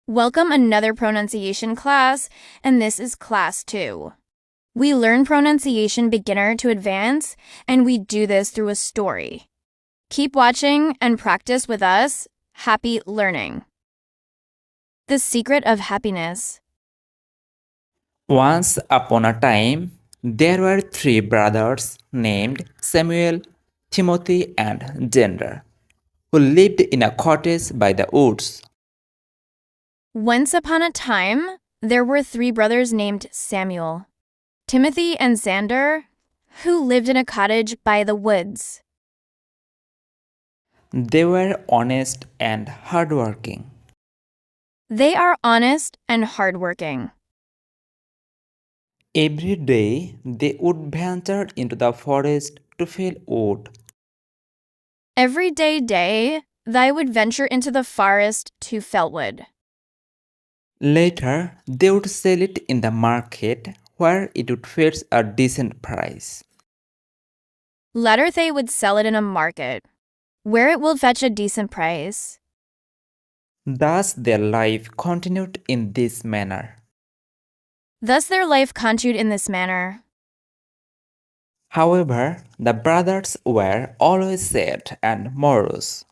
Welcome another pronunciation class, and this is class 2. We learn pronunciation beginner to advance, and we do this through a story. Keep watching and practice with us. Happy learning. The secret of happiness. Once upon a time, there were three brothers named Samuel, Timothy, and Gender, who lived in a cottage by the woods. Once upon a time, there were 3 brothers named Samuel, Timothy, and Xander, who lived in a cottage by the woods. They were honest and hardworking. They are honest and hardworking. Every day, they would venture into the forest to fell wood. Every day, they would venture into the forest to fell wood. Later, they would sell it in the market where it would fetch a decent price. Later, they would sell it in a market, where it will fetch a decent price. Thus, their life continued in this manner. Thus, their life continued in this manner. However, the brothers were always sad and morose.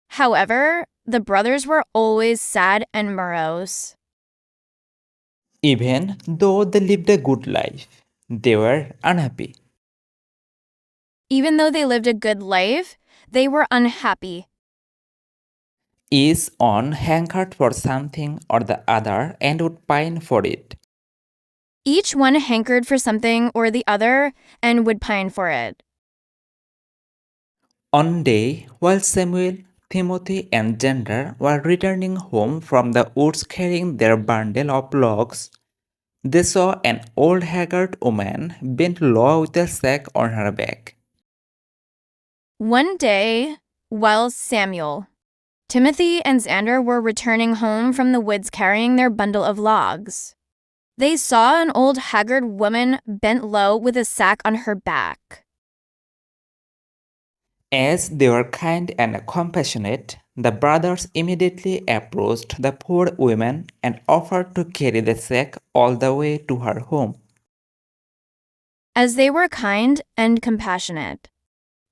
However, the brothers were always sad and morose. Even though they lived a good life, they were unhappy. Even though they lived a good life, they were unhappy. Each one hankered for something or the other and would pine for it. Each one hankered for something or the other and would pine for it. One day, while Samuel, Timothy, and Gender were returning home from the woods carrying their bundle of logs, they saw an old haggard woman bent low with a sack on her back. One day, while Samuel, Timothy, and Xander were returning home from the woods carrying their bundle of logs, they saw an old haggard woman bent low with a sack on her back. As they were kind and compassionate, the brothers immediately approached the poor woman and offered to carry the sack all the way to her home. As they were kind and compassionate,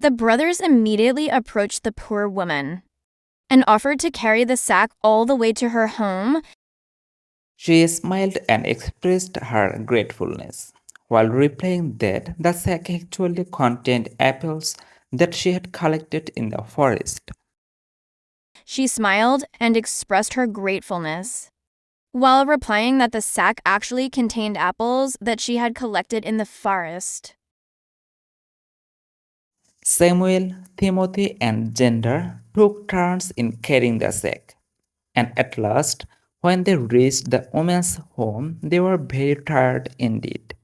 the brothers immediately approached the poor woman and offered to carry the sack all the way to her home. She smiled and expressed her gratefulness, while replying that the sack actually contained apples that she had collected in the forest. She smiled and expressed her gratefulness, while replying that the sack actually contained apples that she had collected in the forest. Samuel, Timothy, and Gender took turns in carrying the sack, and at last, when they reached the woman's home, they were very tired indeed.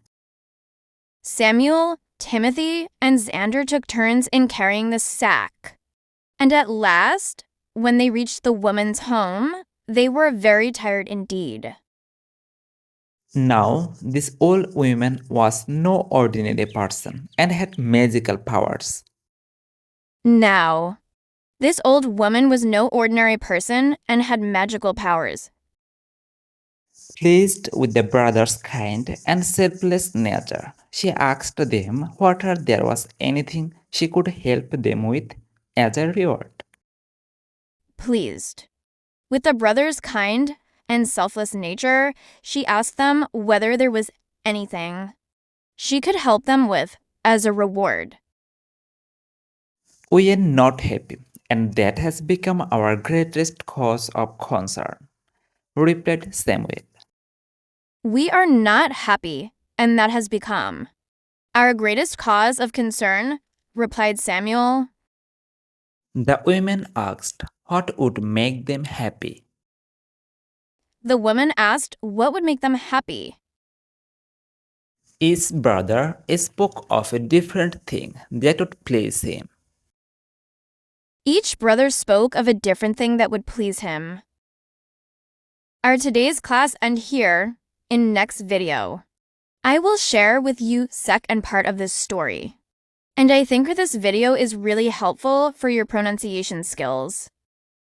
Samuel, Timothy, and Xander took turns in carrying the sack, and at last, when they reached the woman's home, they were very tired indeed. Now, this old woman was no ordinary person and had magical powers. Now, this old woman was no ordinary person and had magical powers. Pleased with the brothers' kind and selfless nature, she asked them whether there was anything she could help them with as a reward. Pleased with the brothers' kind and selfless nature, she asked them whether there was anything she could help them with as a reward. We are not happy, and that has become our greatest cause of concern, replied Samuel. We are not happy, and that has become our greatest cause of concern, replied Samuel. The women asked what would make them happy. The woman asked what would make them happy. Each brother spoke of a different thing that would please him. Each brother spoke of a different thing that would please him. Our today's class ends here. In next video, I will share with you second part of this story. And I think this video is really helpful for your pronunciation skills.